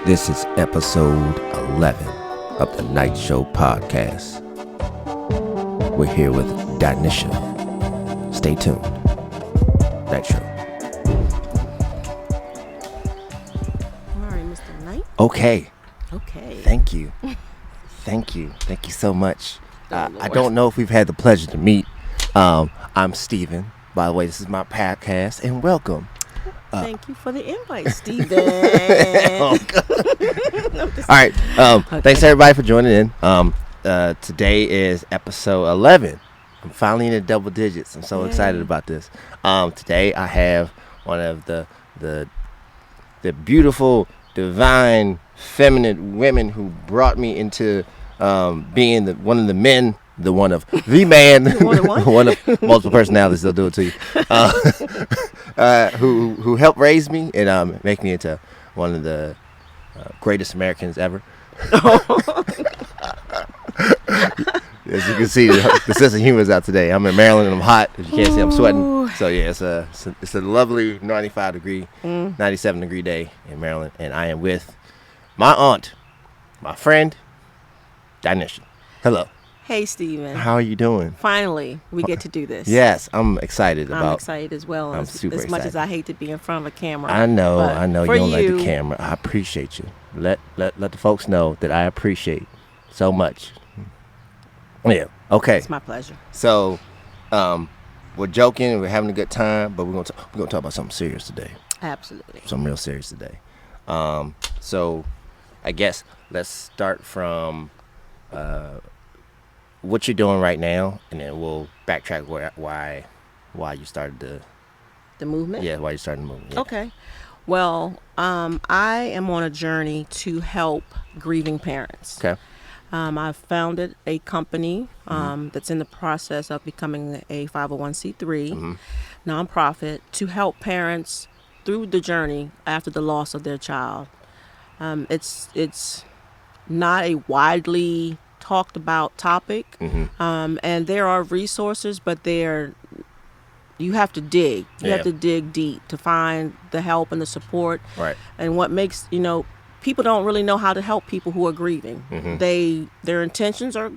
This is episode 11 of the Night Show podcast. We're here with Dynisha. Stay tuned. Night Show. All right, Mr. Knight. Okay. Okay. Thank you. Thank you so much. I don't know if we've had the pleasure to meet. I'm Steven. By the way, this is my podcast, and welcome. Thank you for the invite, Steven. All right. Okay. Thanks everybody for joining in. Today is episode 11. I'm finally in the double digits. I'm so excited about this. Today I have one of the beautiful, divine, feminine women who brought me into being one of the men. The one of the man, one of multiple personalities. They'll do it to you. Who helped raise me and make me into one of the greatest Americans ever. As you can see, the sense of humor is out today. I'm in Maryland and I'm hot. As you can't see, I'm sweating. So yeah, it's a lovely 97 degree day in Maryland, and I am with my aunt, my friend, Dynisha. Hello. Hey, Steven. How are you doing? Finally, we get to do this. Yes, I'm excited about. I'm excited as well. I'm super as much excited. as I hate to be in front of a camera. I know you don't like the you, camera. I appreciate you. Let the folks know that I appreciate so much. Yeah. Okay. It's my pleasure. So, we're joking. We're having a good time, but we're gonna talk about something serious today. Absolutely. Something real serious today. So, I guess let's start from what you're doing right now, and then we'll backtrack why you started the movement. Yeah, why you started the movement. Yeah. Okay. Well, I am on a journey to help grieving parents. Okay. I've founded a company that's in the process of becoming a 501c3 nonprofit to help parents through the journey after the loss of their child. It's not a widely talked about topic, and there are resources, but you have to dig. You have to dig deep to find the help and the support. Right. And what makes people don't really know how to help people who are grieving. Their intentions are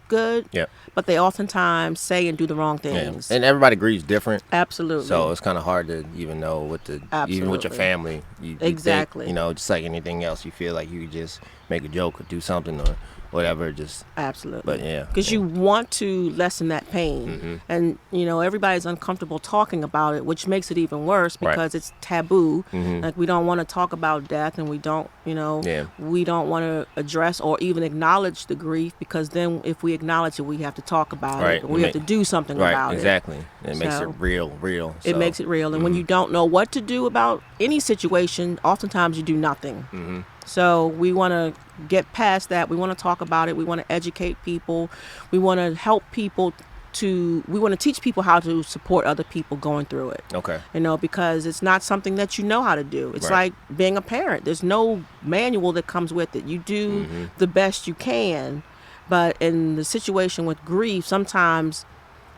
good, but they oftentimes say and do the wrong things. And everybody grieves different. Absolutely. So it's kind of hard to even know even with your family. You exactly. think, just like anything else, you feel like you could just make a joke or do something or whatever. Just absolutely. But yeah, because you want to lessen that pain, and everybody's uncomfortable talking about it, which makes it even worse because it's taboo. Like we don't want to talk about death, and we don't, we don't want to address or even acknowledge the grief, because then if we acknowledge it, we have to talk about it. Or we have to do something about it. Exactly. It makes it real. It makes it real, and when you don't know what to do about any situation, oftentimes you do nothing. So we want to get past that. We want to talk about it. We want to educate people. We want to help people we want to teach people how to support other people going through it. Okay. Because it's not something that you know how to do. It's like being a parent. There's no manual that comes with it. You do the best you can, but in the situation with grief, sometimes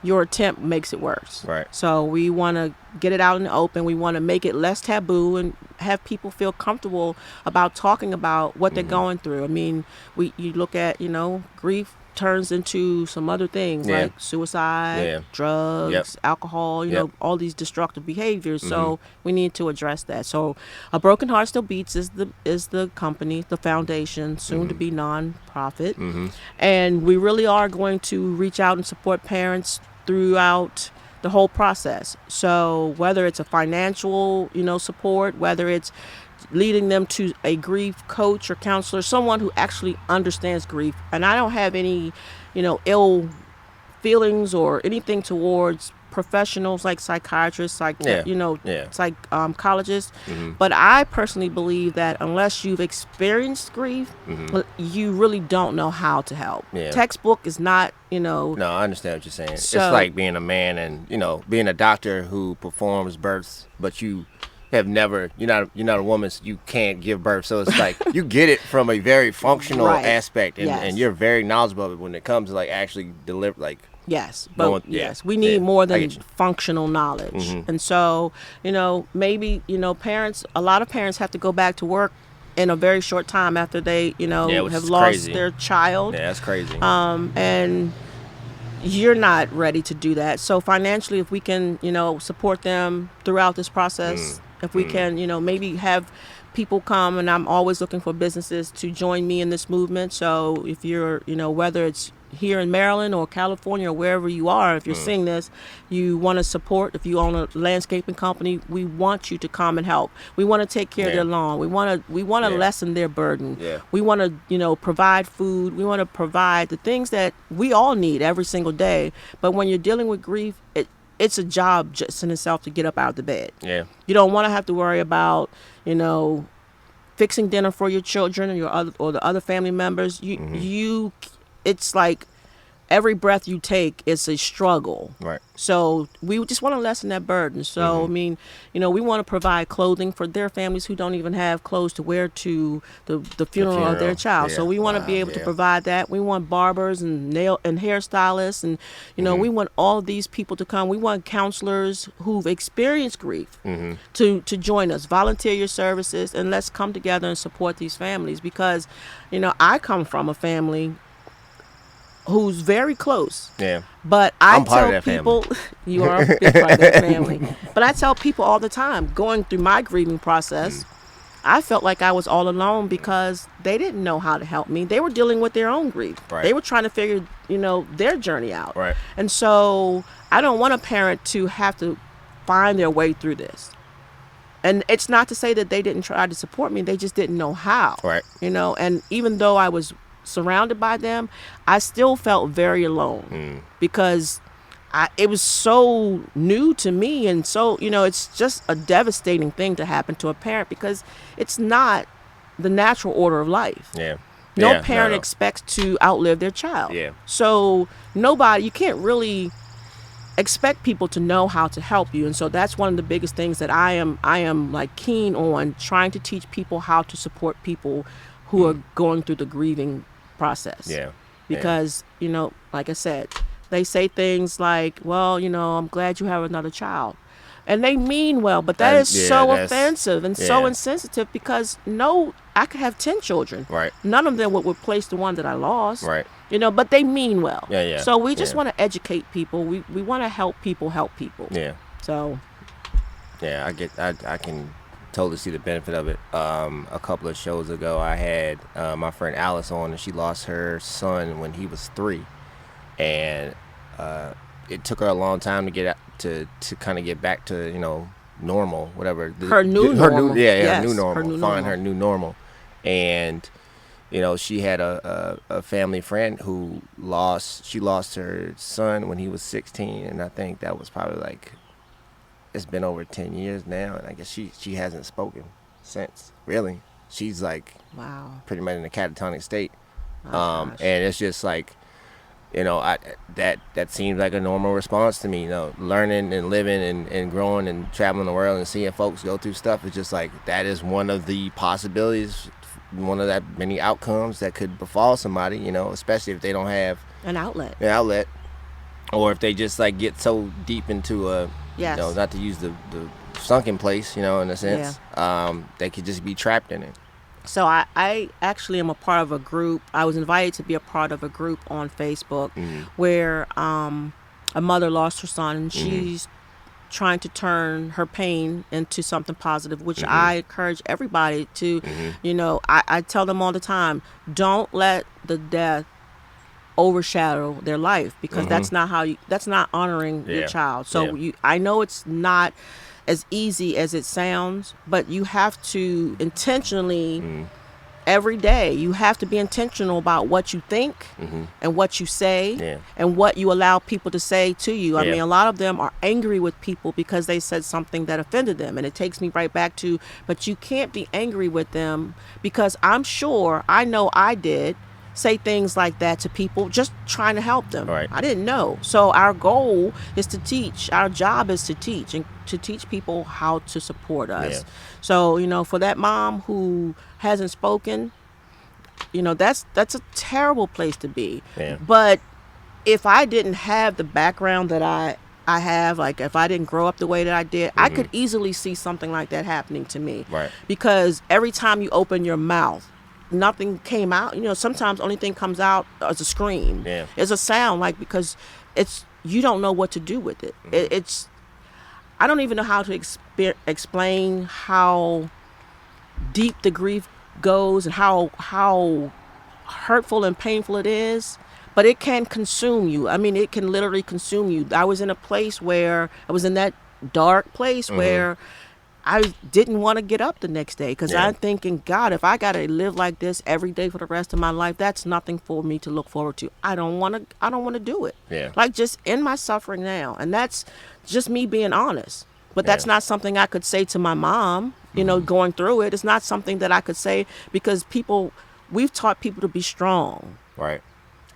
your attempt makes it worse. Right. So we want to get it out in the open. We want to make it less taboo and have people feel comfortable about talking about what they're going through. I mean, you look at, grief turns into some other things like suicide, drugs, alcohol, all these destructive behaviors. So we need to address that. So A Broken Heart Still Beats is the company, the foundation, soon to be nonprofit. And we really are going to reach out and support parents throughout the whole process. So whether it's a financial, support, whether it's leading them to a grief coach or counselor, someone who actually understands grief. And I don't have any, ill feelings or anything towards professionals like psychiatrists, psychologists. But I personally believe that unless you've experienced grief, you really don't know how to help. Textbook is not, No, I understand what you're saying. It's like being a man and, being a doctor who performs births, but you have never, you're not a woman, so you can't give birth. So it's like you get it from a very functional aspect, and you're very knowledgeable of it when it comes to like actually deliver, like Yes, but we need more than functional knowledge. And so, maybe, parents, a lot of parents have to go back to work in a very short time after they, which have is lost crazy. their child. Yeah, that's crazy. And you're not ready to do that. So financially, if we can, support them throughout this process, if we can, maybe have people come, and I'm always looking for businesses to join me in this movement. So if you're, whether it's here in Maryland or California or wherever you are, if you're seeing this, you want to support, if you own a landscaping company, we want you to come and help. We want to take care of their lawn. We want to lessen their burden. Yeah. We want to, provide food. We want to provide the things that we all need every single day. But when you're dealing with grief, it's a job just in itself to get up out of the bed. Yeah. You don't want to have to worry about, fixing dinner for your children or the other family members. It's like every breath you take is a struggle. Right. So we just want to lessen that burden. So, I mean, we want to provide clothing for their families who don't even have clothes to wear to the funeral of their child. Yeah. So we want to be able to provide that. We want barbers and nail and hairstylists, and we want all of these people to come. We want counselors who've experienced grief to join us. Volunteer your services, and let's come together and support these families, because I come from a family who's very close. Yeah. But I tell people, you are a big part of that family. But I tell people all the time, going through my grieving process, I felt like I was all alone because they didn't know how to help me. They were dealing with their own grief. Right. They were trying to figure, their journey out. Right. And so I don't want a parent to have to find their way through this. And it's not to say that they didn't try to support me. They just didn't know how. Right. And even though I was surrounded by them, I still felt very alone because it was so new to me, and so it's just a devastating thing to happen to a parent, because it's not the natural order of life. No parent expects to outlive their child. So you can't really expect people to know how to help you. And so that's one of the biggest things that I am like keen on, trying to teach people how to support people who are going through the grieving process. Because like I said, they say things like, well, I'm glad you have another child, and they mean well, but that's offensive and so insensitive, because I could have 10 children, none of them would replace the one that I lost, but they mean well. So we just want to educate people. We want to help people So I can totally see the benefit of it. A couple of shows ago, I had my friend Alice on, and she lost her son when he was 3, and it took her a long time to get to kind of get back to normal, whatever her new normal. Her new normal. And she had a family friend who lost her son when he was 16, and I think that was probably it's been over 10 years now, and I guess she hasn't spoken since. Really, she's pretty much in a catatonic state. And it's just that seems like a normal response to me. Learning and living and growing and traveling the world and seeing folks go through stuff is just that is one of the possibilities, one of that many outcomes that could befall somebody. Especially if they don't have an outlet, or if they just get so deep into not to use the sunken place, in a sense, they could just be trapped in it. So I actually am a part of a group. I was invited to be a part of a group on Facebook where a mother lost her son, and she's trying to turn her pain into something positive, which I encourage everybody to, I tell them all the time, don't let the death overshadow their life, because that's not honoring your child. So I know it's not as easy as it sounds, but you have to intentionally every day, you have to be intentional about what you think and what you say and what you allow people to say to you. I mean, a lot of them are angry with people because they said something that offended them, and it takes me right back to, but you can't be angry with them, because I know I did say things like that to people just trying to help them. I didn't know. So our goal is to teach. Our job is to teach, and to teach people how to support us. So, for that mom who hasn't spoken, that's a terrible place to be. But if I didn't have the background that I I have, like if I didn't grow up the way that I did, I could easily see something like that happening to me. Right. Because every time you open your mouth, nothing came out. You know, sometimes only thing comes out is a scream. Yeah. It's a sound, like, because you don't know what to do with it. It's I don't even know how to explain how deep the grief goes and how hurtful and painful it is, but it can consume you. I mean, it can literally consume you. I was in a place where I was in that dark place where I didn't want to get up the next day because I'm thinking, God, if I got to live like this every day for the rest of my life, that's nothing for me to look forward to. I don't want to do it. Yeah. Like, just end my suffering now. And that's just me being honest. But that's not something I could say to my mom, you know, going through it. It's not something that I could say because we've taught people to be strong. Right.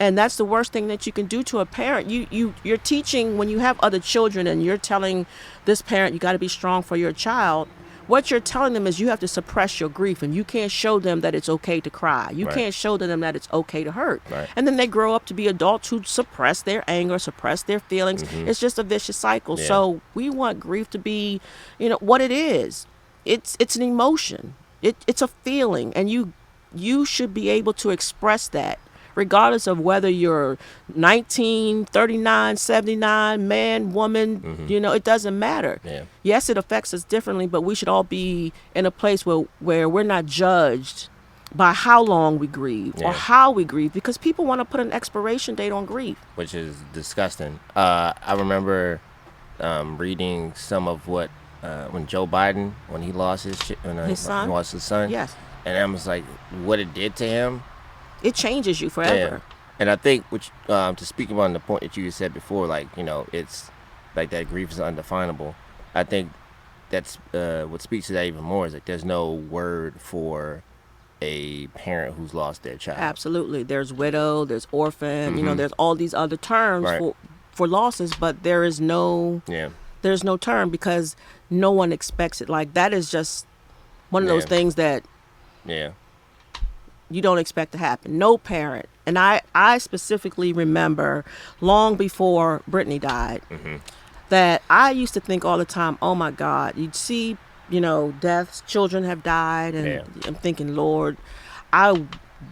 And that's the worst thing that you can do to a parent. You're teaching, when you have other children and you're telling this parent you got to be strong for your child, what you're telling them is you have to suppress your grief, and you can't show them that it's okay to cry. You can't show them that it's okay to hurt. Right. And then they grow up to be adults who suppress their anger, suppress their feelings. It's just a vicious cycle. Yeah. So we want grief to be, you know, what it is. It's an emotion. It's a feeling, and you should be able to express that, regardless of whether you're 19, 39, 79, man, woman, you know, it doesn't matter. Yeah. Yes, it affects us differently, but we should all be in a place where we're not judged by how long we grieve or how we grieve, because people want to put an expiration date on grief. Which is disgusting. I remember reading some of what, when Joe Biden, when he lost his son? He lost his son. Yes. And I was like, what it did to him. It changes you forever. Yeah. And I think, which to speak on the point that you said before, like, you know, it's like that grief is undefinable. I think that's what speaks to that even more is like there's no word for a parent who's lost their child. Absolutely. There's widow, there's orphan, you know, there's all these other terms for losses, but there's no term because no one expects it. Like, that is just one of those things that you don't expect to happen. No parent. And I specifically remember long before Brittany died that I used to think all the time, oh my God, you'd see, you know, deaths, children have died, and I'm thinking, Lord, I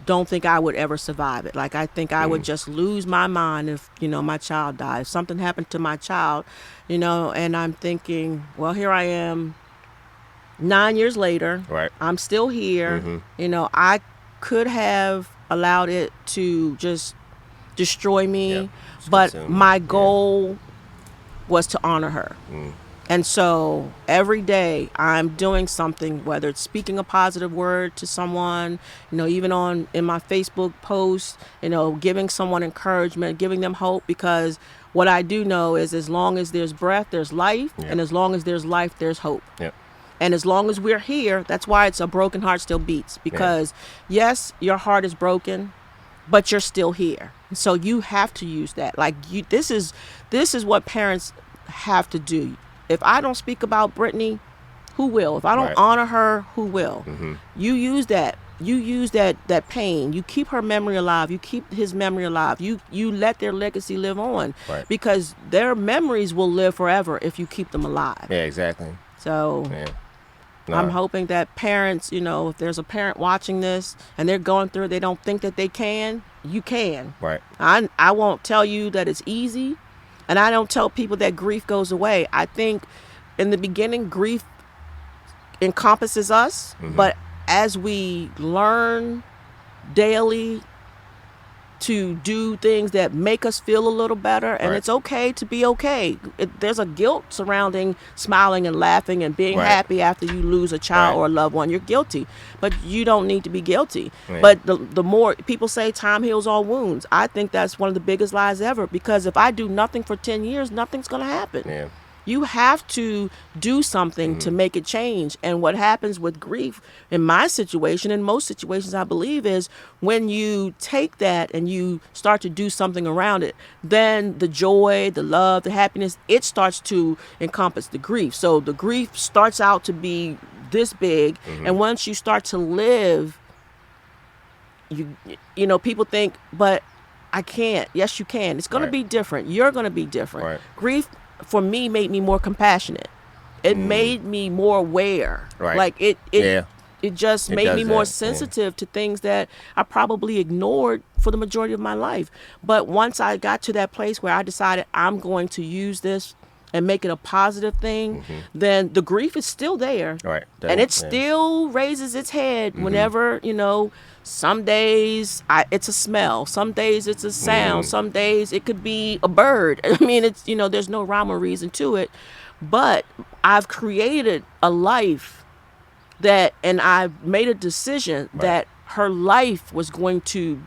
don't think I would ever survive it. Like, I think I would just lose my mind if, you know, my child died. If something happened to my child, you know, and I'm thinking, well, here I am 9 years later. Right. I'm still here. You know, I could have allowed it to just destroy me, but my goal was to honor her. And so every day I'm doing something, whether it's speaking a positive word to someone, you know, even in my Facebook posts, you know, giving someone encouragement, giving them hope, because what I do know is as long as there's breath, there's life, and as long as there's life, there's hope. And as long as we're here, that's why it's a broken heart still beats, because yes, your heart is broken, but you're still here. So you have to use that. Like, this is what parents have to do. If I don't speak about Brittany, who will? If I don't honor her, who will? You use that. You use that pain. You keep her memory alive. You keep his memory alive. You let their legacy live on, because their memories will live forever if you keep them alive. Yeah, exactly. So I'm hoping that parents, you know, if there's a parent watching this and they're going through it, they don't think that they can, you can. Right. I won't tell you that it's easy, and I don't tell people that grief goes away. I think in the beginning, grief encompasses us, but as we learn daily to do things that make us feel a little better, and it's okay to be okay. There's a guilt surrounding smiling and laughing and being happy after you lose a child or a loved one. You're guilty, but you don't need to be guilty. But the more people say time heals all wounds, I think that's one of the biggest lies ever, because if I do nothing for 10 years, nothing's going to happen. You have to do something to make it change. And what happens with grief, in my situation, in most situations, I believe, is when you take that and you start to do something around it, then the joy, the love, the happiness, it starts to encompass the grief. So the grief starts out to be this big. And once you start to live, you know, people think, but I can't. Yes, you can. It's going to be different. You're going to be different. Grief for me, made me more compassionate. It made me more aware. Right. Like Yeah. it just It made does me more that, yeah. sensitive to things that I probably ignored for the majority of my life. But once I got to that place where I decided I'm going to use this and make it a positive thing, then the grief is still there. Right. And it Yeah. still raises its head whenever, some days it's a smell, some days it's a sound, some days it could be a bird. I mean, it's, there's no rhyme or reason to it. But I've created a life and I've made a decision that her life was going to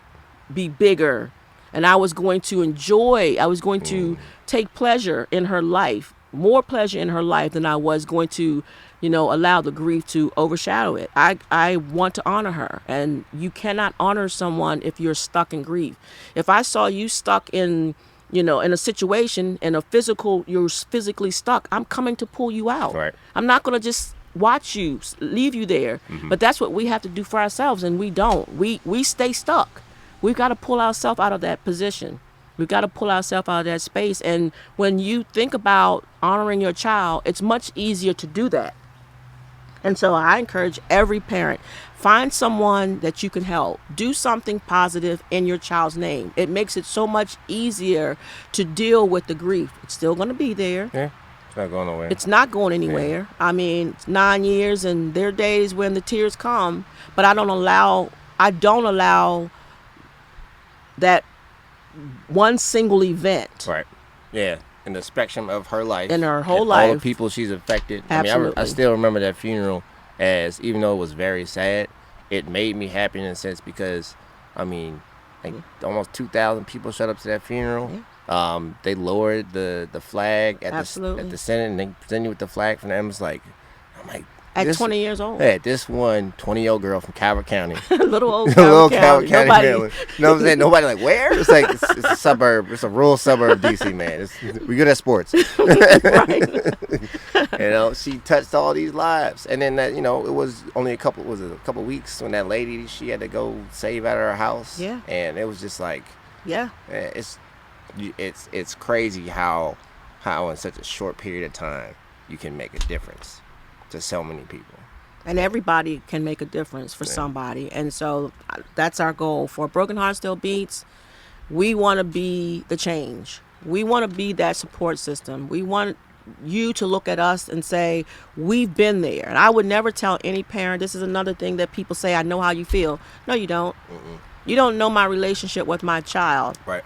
be bigger, and I was going to take pleasure in her life, more pleasure in her life than I was going to, allow the grief to overshadow it. I want to honor her, and you cannot honor someone if you're stuck in grief. If I saw you stuck in a situation, you're physically stuck, I'm coming to pull you out. Right. I'm not going to just watch you, leave you there. But that's what we have to do for ourselves, and we don't. We stay stuck. We've got to pull ourselves out of that position. We've got to pull ourselves out of that space. And when you think about honoring your child, it's much easier to do that. And so I encourage every parent, find someone that you can help. Do something positive in your child's name. It makes it so much easier to deal with the grief. It's still going to be there. Yeah. It's not going nowhere. It's not going anywhere. Yeah. I mean, it's 9 years, and there are days when the tears come, but I don't allow that one single event. Right. Yeah. In the spectrum of her life. In her whole and life. all the people she's affected. Absolutely. I still remember that funeral, as even though it was very sad, it made me happy in a sense because, almost 2,000 people showed up to that funeral. Yeah. They lowered the flag at the Senate, and they presented you with the flag from them. I'm like, at 20 years old. Yeah, this one 20-year-old girl from Calvert County. Little old Calvert County. Maryland. You know what I'm saying? Nobody like, where? It's like, it's a suburb. It's a rural suburb of D.C., man. We good at sports. Right. She touched all these lives. And then, it was only a couple weeks when that lady, she had to go save out of her house. Yeah. And it was just like, yeah. It's crazy how in such a short period of time you can make a difference to so many people. And everybody can make a difference for somebody. And so that's our goal. For Broken Heart Still Beats, we want to be the change. We want to be that support system. We want you to look at us and say, we've been there. And I would never tell any parent, this is another thing that people say, I know how you feel. No, you don't. Mm-mm. You don't know my relationship with my child. Right.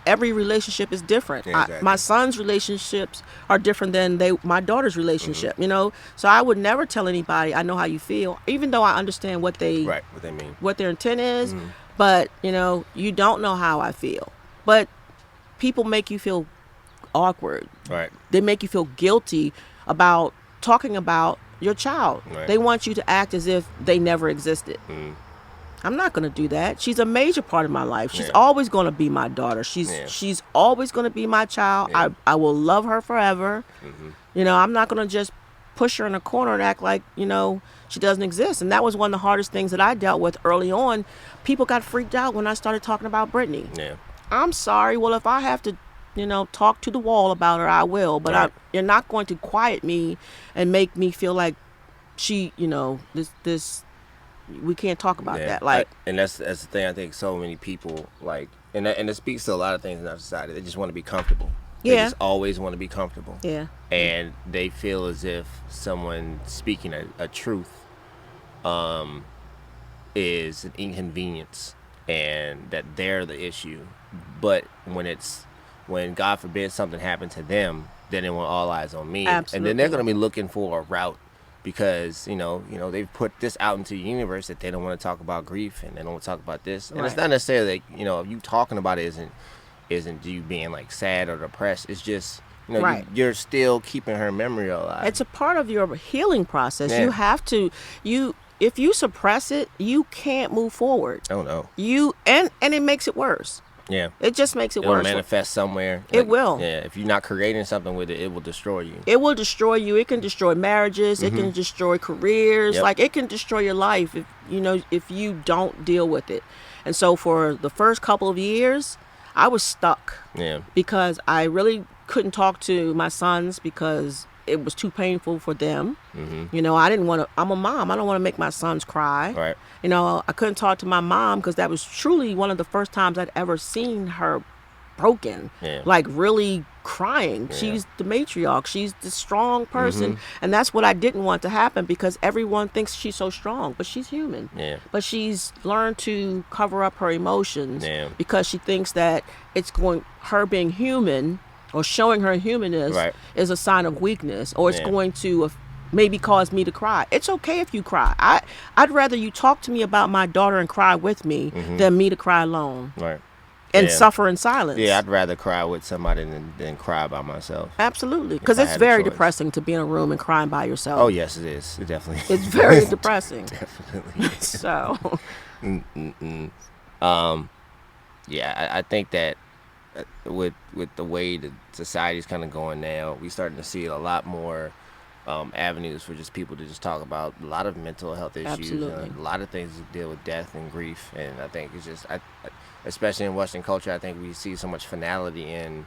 Every relationship is different. Yeah, exactly. My son's relationships are different than my daughter's relationship. Mm-hmm. So I would never tell anybody I know how you feel, even though I understand what they mean, what their intent is. Mm-hmm. But you don't know how I feel. But people make you feel awkward. Right. They make you feel guilty about talking about your child. Right. They want you to act as if they never existed. Mm-hmm. I'm not going to do that. She's a major part of my life. She's always going to be my daughter. She's always going to be my child. Yeah. I will love her forever. Mm-hmm. I'm not going to just push her in a corner and act like, she doesn't exist. And that was one of the hardest things that I dealt with early on. People got freaked out when I started talking about Brittany. Yeah. I'm sorry. Well, if I have to, talk to the wall about her, I will. But you're not going to quiet me and make me feel like she, this we can't talk about that. And that's the thing. I think so many people and it speaks to a lot of things in our society. They just want to be comfortable. They just always want to be comfortable. Yeah. And they feel as if someone speaking a truth is an inconvenience and that they're the issue. But when God forbid something happened to them, then they want all eyes on me. Absolutely. And then they're going to be looking for a route. Because they've put this out into the universe that they don't want to talk about grief and they don't want to talk about this, and it's not necessarily you talking about it isn't you being sad or depressed. It's just you're still keeping her memory alive. It's a part of your healing process. Yeah. You have to if you suppress it, you can't move forward. Oh no. And it makes it worse. Yeah. It just makes it It'll worse. manifest somewhere. It will. Yeah. If you're not creating something with it, it will destroy you. It will destroy you. It can destroy marriages. Mm-hmm. It can destroy careers. Yep. It can destroy your life if you don't deal with it. And so for the first couple of years, I was stuck. Yeah. Because I really couldn't talk to my sons because it was too painful for them. Mm-hmm. You know, I didn't want to. I'm a mom. I don't want to make my sons cry. Right. You know, I couldn't talk to my mom because that was truly one of the first times I'd ever seen her broken, Yeah. like really crying. Yeah. She's the matriarch. She's the strong person. Mm-hmm. And that's what I didn't want to happen because everyone thinks she's so strong, but she's human. Yeah. But she's learned to cover up her emotions Yeah. because she thinks that her being human or showing her humanness Right. is a sign of weakness, or it's Yeah. going to maybe cause me to cry. It's okay if you cry. I'd rather you talk to me about my daughter and cry with me than me to cry alone. Right. And Yeah. suffer in silence. Yeah, I'd rather cry with somebody than cry by myself. Absolutely. Because I it's had a very choice. depressing to be in a room and crying by yourself. Oh, yes, it is. It definitely It's very depressing. Definitely is. So, Yeah, I think that with the way the society's kind of going now, we're starting to see a lot more avenues for just people to just talk about a lot of mental health issues. Absolutely. A lot of things that deal with death and grief. And I think it's just, especially in Western culture, I think we see so much finality in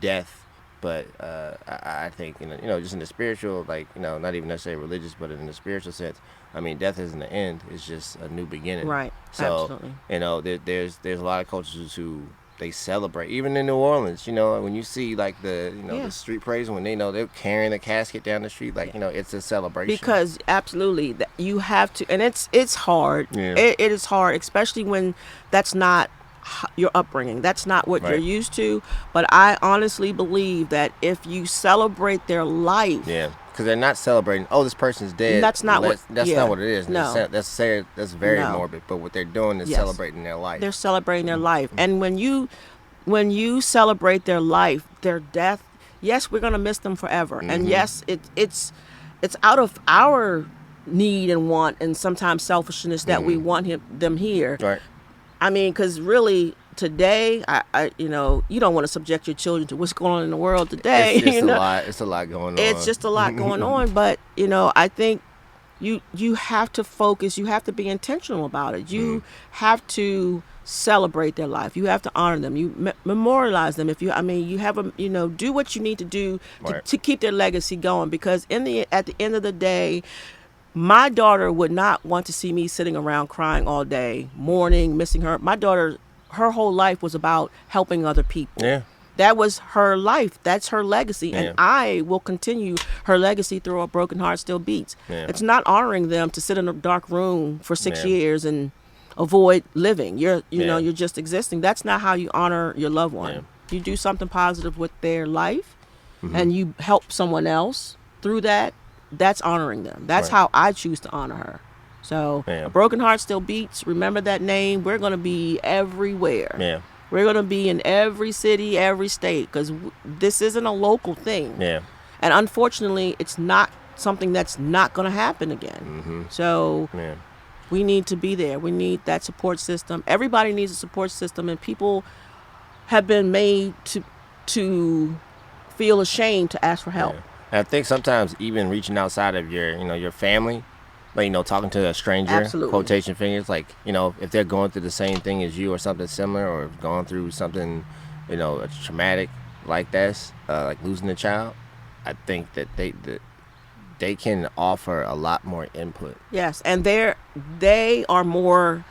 death. But I think, just in the spiritual, not even necessarily religious, but in the spiritual sense, I mean, death isn't the end. It's just a new beginning. right. So, Absolutely. there's a lot of cultures who they celebrate. Even in New Orleans, when you see the street parades, when they're carrying the casket down the street, it's a celebration. Because absolutely, you have to, and it's hard. Yeah. It is hard, especially when that's not your upbringing. That's not what Right. you're used to. But I honestly believe that if you celebrate their life, Yeah, because they're not celebrating. Oh, this person's dead. That's not what- That's yeah. not what it is. No. That's very No. morbid. But what they're doing is Yes. celebrating their life. they're celebrating their life. And when you celebrate their life, their death, yes, we're gonna miss them forever. And yes, it's out of our need and want and sometimes selfishness that we want them here. Right. I mean, because really today, you don't want to subject your children to what's going on in the world today. It's just you know? a lot. It's a lot going on. It's just a lot going on. But I think you have to focus. You have to be intentional about it. You have to celebrate their life. You have to honor them. You memorialize them. You have do what you need to do Right. to keep their legacy going. Because at the end of the day, my daughter would not want to see me sitting around crying all day, mourning, missing her. My daughter, her whole life was about helping other people. Yeah. That was her life. That's her legacy. Yeah. And I will continue her legacy through A Broken Heart Still Beats. Yeah. It's not honoring them to sit in a dark room for 6 Yeah. years and avoid living. You're Yeah. you're just existing. That's not how you honor your loved one. Yeah. You do something positive with their life and you help someone else through that. That's honoring them. That's Right. how I choose to honor her. So Yeah. A Broken Heart Still Beats. Remember that name. We're going to be everywhere. Yeah. We're going to be in every city, every state, because this isn't a local thing. Yeah. And unfortunately, it's not something that's not going to happen again. Mm-hmm. So Yeah. we need to be there. We need that support system. Everybody needs a support system, and people have been made to feel ashamed to ask for help. Yeah. And I think sometimes even reaching outside of your family, talking to a stranger, Absolutely. quotation fingers, if they're going through the same thing as you or something similar, or going through something, a traumatic like this, like losing a child, I think that they can offer a lot more input. Yes, and they are more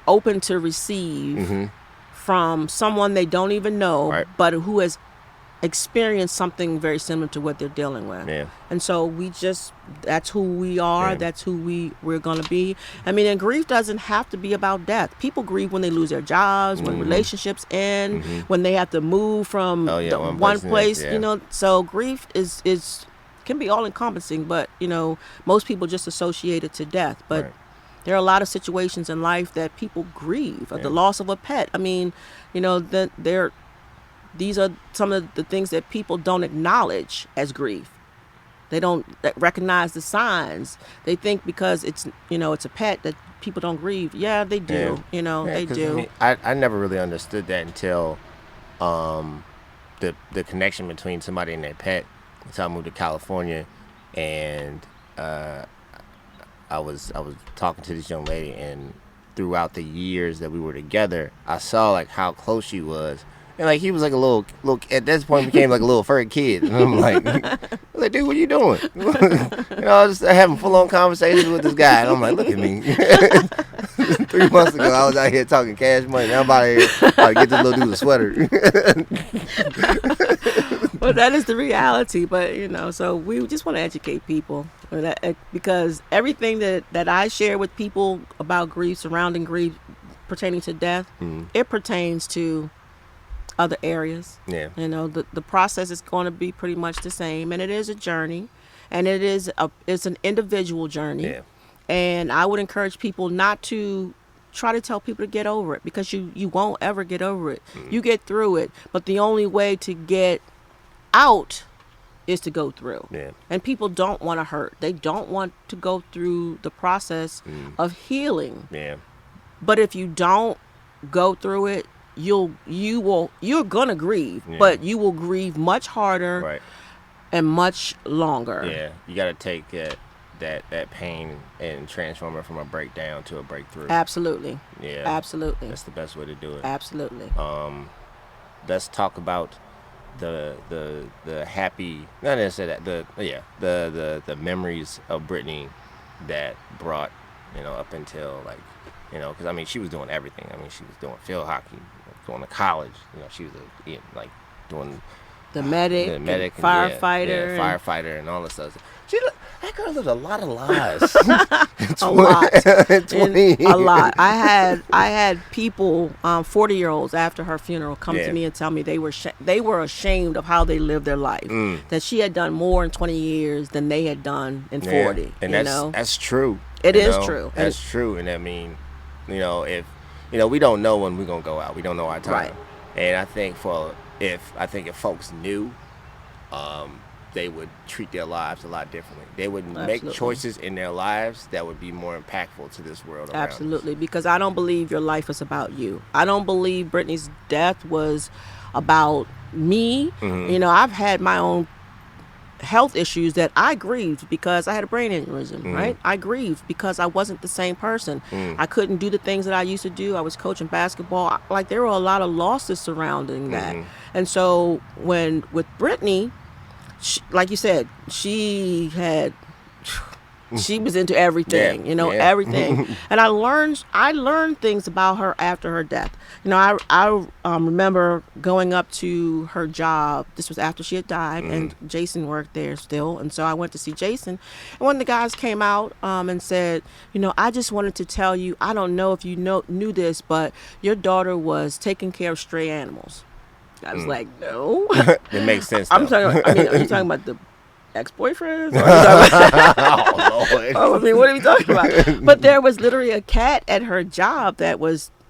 open to receive from someone they don't even know, Right. but who has experienced something very similar to what they're dealing with. Yeah. And so that's who we are. Yeah. That's who we're going to be. I mean, and grief doesn't have to be about death. People grieve when they lose their jobs, when relationships end, when they have to move from one place, yeah. So grief is can be all encompassing, but most people just associate it to death. But Right. there are a lot of situations in life that people grieve. Yeah. The loss of a pet. I mean, these are some of the things that people don't acknowledge as grief. They don't recognize the signs. They think because it's a pet that people don't grieve. Yeah, they do. Yeah. They 'Cause, do. I never really understood that until the connection between somebody and their pet. Until I moved to California, and I was talking to this young lady, and throughout the years that we were together, I saw how close she was, And like he was like a little at this point became like a little furry kid. And I'm like, dude, what are you doing? I was just having full on conversations with this guy, and I'm like, look at me. 3 months ago, I was out here talking cash money. Now I'm about to get this little dude a sweater. Well, that is the reality. But so we just want to educate people because everything that I share with people about grief, surrounding grief, pertaining to death, it pertains to other areas. Yeah. The process is going to be pretty much the same, and it is a journey, and it's an individual journey. Yeah. And I would encourage people not to try to tell people to get over it, because you won't ever get over it. You get through it, but the only way to get out is to go through. Yeah. And people don't want to hurt. They don't want to go through the process of healing. Yeah. But if you don't go through it, you're gonna grieve, but you will grieve much harder and much longer. Yeah, you got to take that pain and transform it from a breakdown to a breakthrough. Absolutely. Yeah, absolutely. That's the best way to do it. Absolutely. Let's talk about the happy, not necessarily the memories of Brittany that brought up until because I mean she was doing everything. I mean she was doing field hockey, going to college. She was doing the medic, firefighter, firefighter, and all this stuff. That girl lived a lot of lives. A lot. I had people, 40-year-olds after her funeral, come to me and tell me they were ashamed of how they lived their life. That she had done more in 20 years than they had done in 40. And that's true. It is true. That's true. And I mean, if we don't know when we're gonna go out. We don't know our time. Right. And I think if folks knew, they would treat their lives a lot differently. They would make choices in their lives that would be more impactful to this world around Absolutely, us. Because I don't believe your life is about you. I don't believe Brittany's death was about me. I've had my own health issues that I grieved because I had a brain aneurysm, right? I grieved because I wasn't the same person. I couldn't do the things that I used to do. I was coaching basketball. There were a lot of losses surrounding that. And so with Brittany, like you said, she was into everything, everything. And I learned things about her after her death. I remember going up to her job. This was after she had died, and Jason worked there still. And so I went to see Jason. And one of the guys came out and said, I just wanted to tell you, I don't know if you knew this, but your daughter was taking care of stray animals. I was like, no. It makes sense. Are you talking about the ex-boyfriends? Oh, Lord. What are we talking about? But there was literally a cat at her job that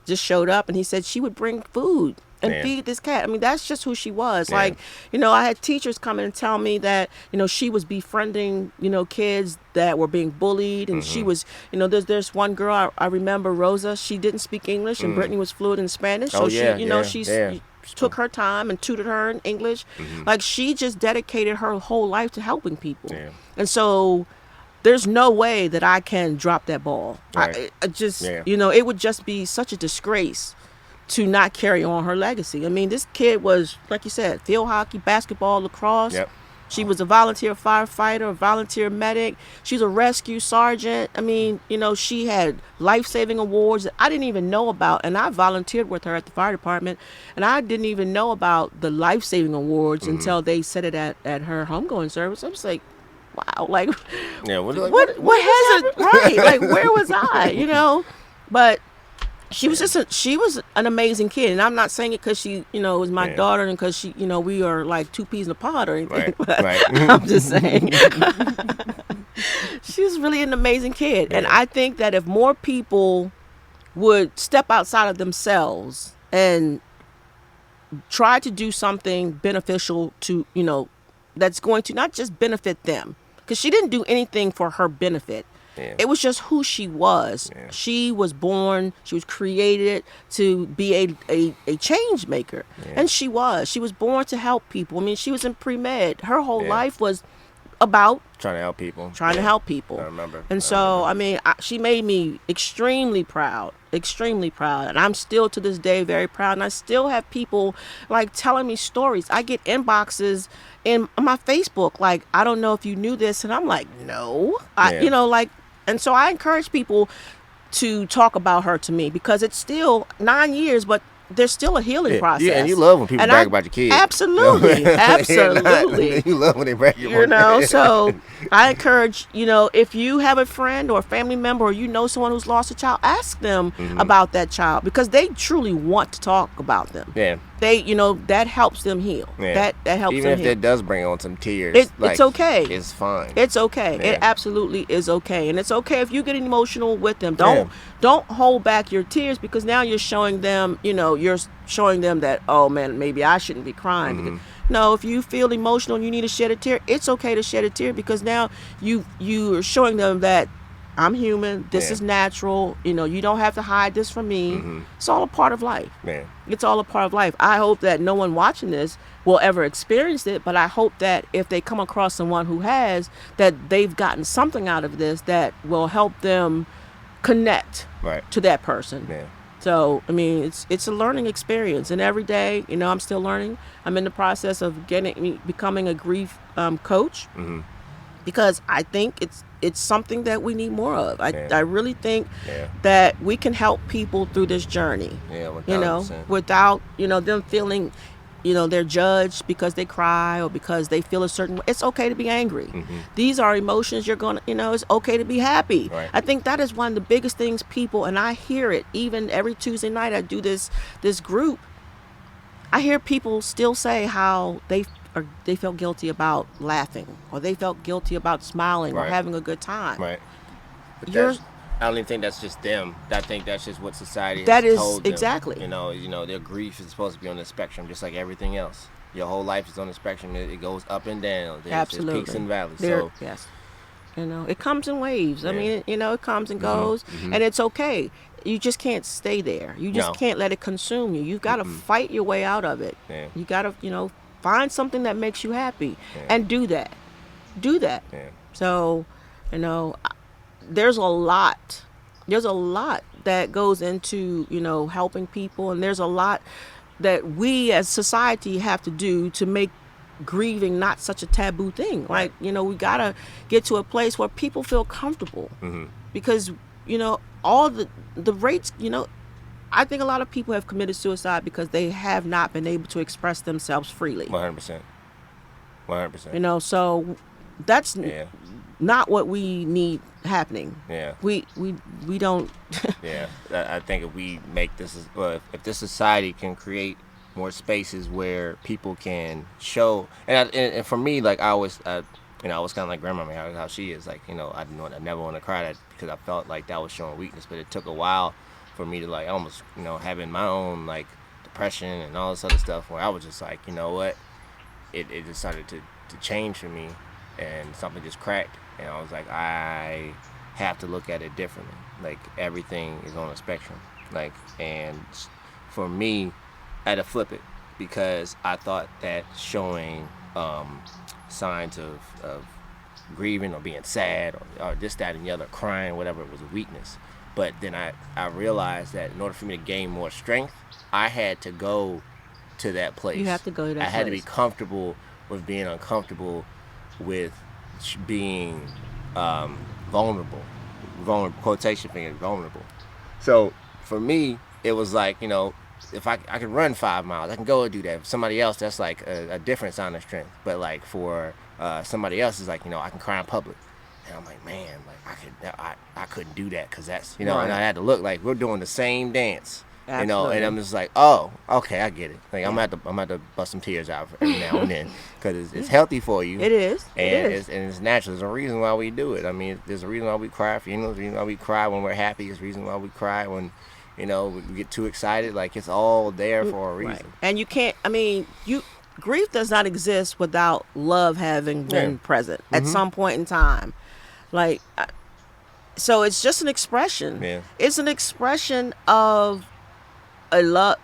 just showed up, and he said she would bring food and feed this cat. That's just who she was. I had teachers come in and tell me that, she was befriending, kids that were being bullied. And she was, there's one girl, I remember, Rosa, she didn't speak English, and Brittany was fluent in Spanish. So she took her time and tutored her in English. She just dedicated her whole life to helping people. And so there's no way that I can drop that ball. Right. It would just be such a disgrace to not carry on her legacy. This kid was, like you said, field hockey, basketball, lacrosse. Yep. She was a volunteer firefighter, a volunteer medic. She's a rescue sergeant. She had life-saving awards that I didn't even know about. And I volunteered with her at the fire department. And I didn't even know about the life-saving awards until they said it at her homegoing service. I was like, wow, what has it, right? Where was I, But she was an amazing kid, and I'm not saying it because she, was my daughter, and because she, we are like two peas in a pod or anything. Right. I'm just saying, she was really an amazing kid, and I think that if more people would step outside of themselves and try to do something beneficial to, that's going to not just benefit them, because she didn't do anything for her benefit. Yeah. It was just who she was. Yeah. She was born, she was created to be a change maker. Yeah. And she was born to help people. She was in pre-med. Her whole life was about Trying to help people. trying to help people. I remember. And so, I mean, she made me extremely proud. And I'm still to this day very proud. And I still have people like telling me stories. I get inboxes in my Facebook like, I don't know if you knew this. And I'm like, no. You know, like, and so I encourage people to talk about her to me because it's still 9 years, but there's still a healing process. Yeah, and you love when people brag about your kids. Absolutely. Absolutely. You love when they brag about you know, so I encourage, you know, if you have a friend or a family member or you know someone who's lost a child, ask them about that child because they truly want to talk about them. Yeah. They, you know, that helps them heal. Yeah. That helps Even them if heal. it does bring on some tears. It's okay. It's fine. It's okay. Yeah. It absolutely is okay. And it's okay if you get emotional with them. Don't hold back your tears because now you're showing them, you know, you're showing them that, oh man, maybe I shouldn't be crying. Because, no, if you feel emotional and you need to shed a tear, it's okay to shed a tear because now you are showing them that I'm human. This is natural. You know, you don't have to hide this from me. It's all a part of life. Yeah. It's all a part of life. I hope that no one watching this will ever experience it, but I hope that if they come across someone who has, that they've gotten something out of this that will help them connect to that person. Yeah. So, I mean, it's a learning experience, and every day, you know, I'm still learning. I'm in the process of becoming a grief coach because I think it's something that we need more of. I really think that we can help people through this journey. Yeah, 100%. You know, without, you know, them feeling, you know, they're judged because they cry or because they feel a certain way. It's okay to be angry. These are emotions you're going to, you know, it's okay to be happy. Right. I think that is one of the biggest things people, and I hear it even every Tuesday night I do this group. I hear people still say how they felt guilty about laughing or they felt guilty about smiling or having a good time. Right. But I don't even think that's just them. I think that's just what society has told them. Exactly. You know, their grief is supposed to be on the spectrum, just like everything else. Your whole life is on the spectrum. It goes up and down. There's peaks and valleys. Yes. You know, it comes in waves. I mean, you know, it comes and goes, and it's okay. You just can't stay there. You just can't let it consume you. You've got to fight your way out of it. Yeah. You got to, you know, find something that makes you happy and do that. Do that. Yeah. So, you know, there's a lot that goes into, you know, helping people, and there's a lot that we as society have to do to make grieving not such a taboo thing. Like, you know, we gotta get to a place where people feel comfortable because, you know, all the rates, you know, I think a lot of people have committed suicide because they have not been able to express themselves freely. 100%. You know, so that's not what we need happening. Yeah. We don't. Yeah. I think if we make this, if this society can create more spaces where people can show, and for me, like I always, you know, I was kind of like grandma, how she is, like, you know, I never want to cry that because I felt like that was showing weakness, but it took a while for me to like almost, you know, having my own like depression and all this other stuff where I was just like, you know what, it decided to change for me, and something just cracked, and I was like, I have to look at it differently. Like everything is on a spectrum, like, and for me, I had to flip it because I thought that showing signs of grieving or being sad or this, that, and the other, crying, whatever, it was a weakness. But then I realized that in order for me to gain more strength, I had to go to that place. You have to go to that place. I had to be comfortable with being uncomfortable with being vulnerable, quotation finger, vulnerable. So for me, it was like, you know, if I could run 5 miles, I can go and do that. For somebody else, that's like a different sign of strength. But like for somebody else, it's like, you know, I can cry in public. And I'm like, man, like I couldn't do that because that's, you know, and I had to look like we're doing the same dance, you know, and I'm just like, oh, okay, I get it. Like I'm gonna have to bust some tears out every now and then because it's healthy for you. It is. And it's natural. There's a reason why we do it. I mean, there's a reason why we cry. There's a reason why we cry when we're happy. There's a reason why we cry when, you know, we get too excited. Like it's all there for a reason. Right. And you can't. I mean, grief does not exist without love having been present at some point in time. Like, so it's just an expression. Yeah. It's an expression of a love.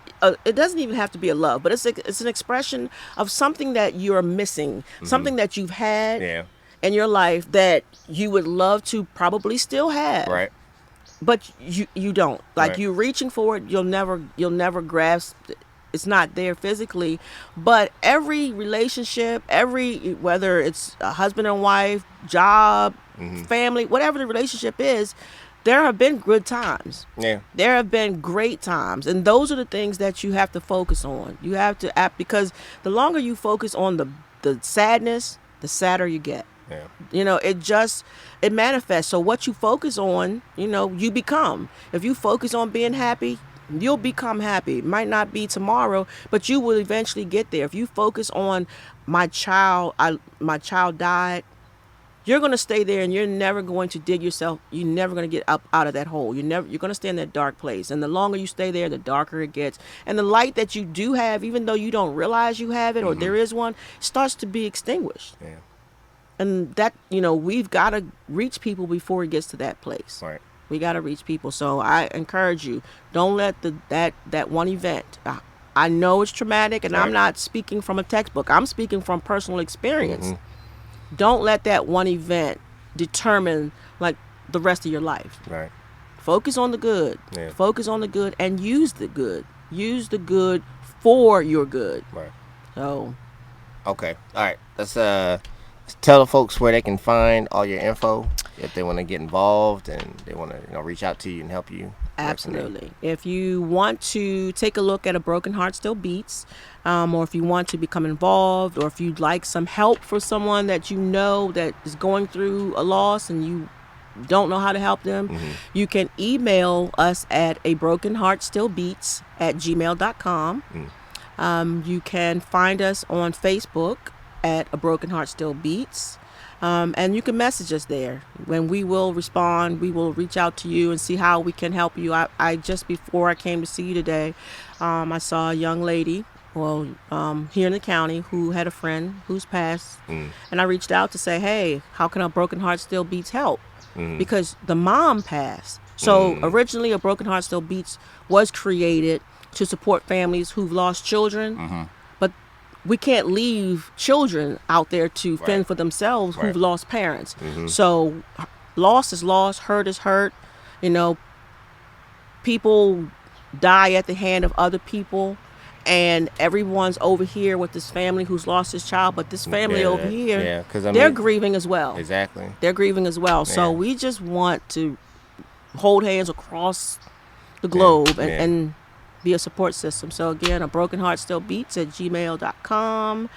It doesn't even have to be a love, but it's an expression of something that you're missing, something that you've had. Yeah. in your life that you would love to probably still have. Right. But you don't. Like, Right. you're reaching for it, you'll never grasp it. It's not there physically. But every relationship, whether it's a husband and wife, job, family, whatever the relationship is, there have been good times. Yeah. There have been great times. And those are the things that you have to focus on. You have to act, because the longer you focus on the sadness, the sadder you get. Yeah. You know, it manifests. So what you focus on, you know, you become. If you focus on being happy, you'll become happy. It might not be tomorrow, but you will eventually get there. If you focus on my child died, you're going to stay there, and you're never going to dig yourself. You're never going to get up out of that hole. You're going to stay in that dark place. And the longer you stay there, the darker it gets. And the light that you do have, even though you don't realize you have it or there is one, starts to be extinguished. Yeah. And that, you know, we've got to reach people before it gets to that place. Right. We got to reach people. So I encourage you, don't let that one event. I know it's traumatic, and I'm not speaking from a textbook. I'm speaking from personal experience. Don't let that one event determine like the rest of your life. Right. Focus on the good. Yeah. Focus on the good, and use the good. Use the good for your good. Right. So. Okay. All right. Let's tell the folks where they can find all your info if they want to get involved and they want to reach out to you and help you. Absolutely. If you want to take a look at A Broken Heart Still Beats, or if you want to become involved, or if you'd like some help for someone that you know that is going through a loss and you don't know how to help them, you can email us at abrokenheartstillbeats@gmail.com. You can find us on Facebook at A Broken Heart Still Beats. And you can message us there. When we will respond, we will reach out to you and see how we can help you. I just before I came to see you today, I saw a young lady, here in the county, who had a friend who's passed, and I reached out to say, hey, how can A Broken Heart Still Beats help? Because the mom passed. So originally, A Broken Heart Still Beats was created to support families who've lost children. We can't leave children out there to fend for themselves who've lost parents. So loss is loss, hurt is hurt. You know, people die at the hand of other people, and everyone's over here with this family who's lost his child, but this family over here, they're grieving as well. Exactly. They're grieving as well. So we just want to hold hands across the globe and be a support system. So again, A Broken Heart Still Beats at gmail.com,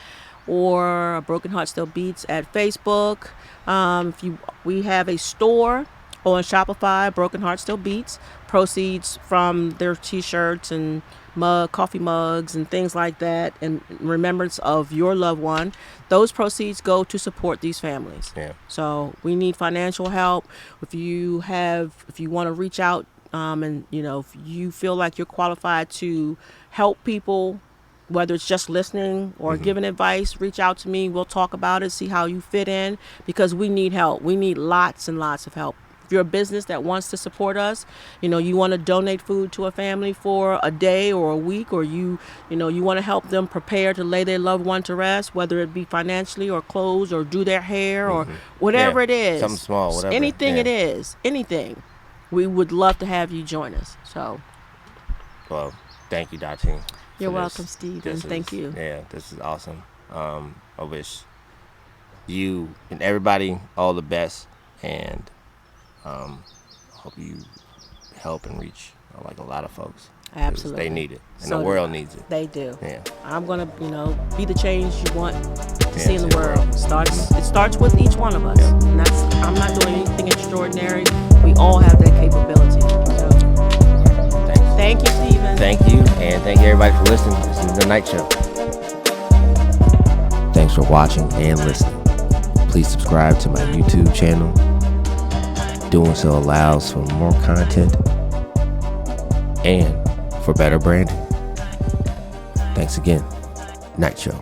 or A Broken Heart Still Beats at Facebook. We have a store on Shopify, Broken Heart Still Beats. Proceeds from their t-shirts and coffee mugs and things like that, and remembrance of your loved one. Those proceeds go to support these families. Yeah. So we need financial help. If you want to reach out, and if you feel like you're qualified to help people, whether it's just listening or giving advice, reach out to me. We'll talk about it, see how you fit in, because we need help. We need lots and lots of help. If you're a business that wants to support us, you want to donate food to a family for a day or a week, or you want to help them prepare to lay their loved one to rest, whether it be financially or clothes or do their hair or whatever it is. Something small, whatever. Anything it is, anything. We would love to have you join us. So, well, thank you, Dr. You're welcome, Steve, and thank you. Yeah, this is awesome. I wish you and everybody all the best, and hope you help and reach a lot of folks. Absolutely. They need it, and the world needs it. They do. Yeah. I'm gonna, be the change you want to see in the world. It starts with each one of us. Yeah. And I'm not doing anything extraordinary. We all have that capability. So, thanks. Thank you, Stephen. Thank you, and thank you everybody for listening. This is The Night Show. Thanks for watching and listening. Please subscribe to my YouTube channel. Doing so allows for more content and for better branding. Thanks again. Night Show.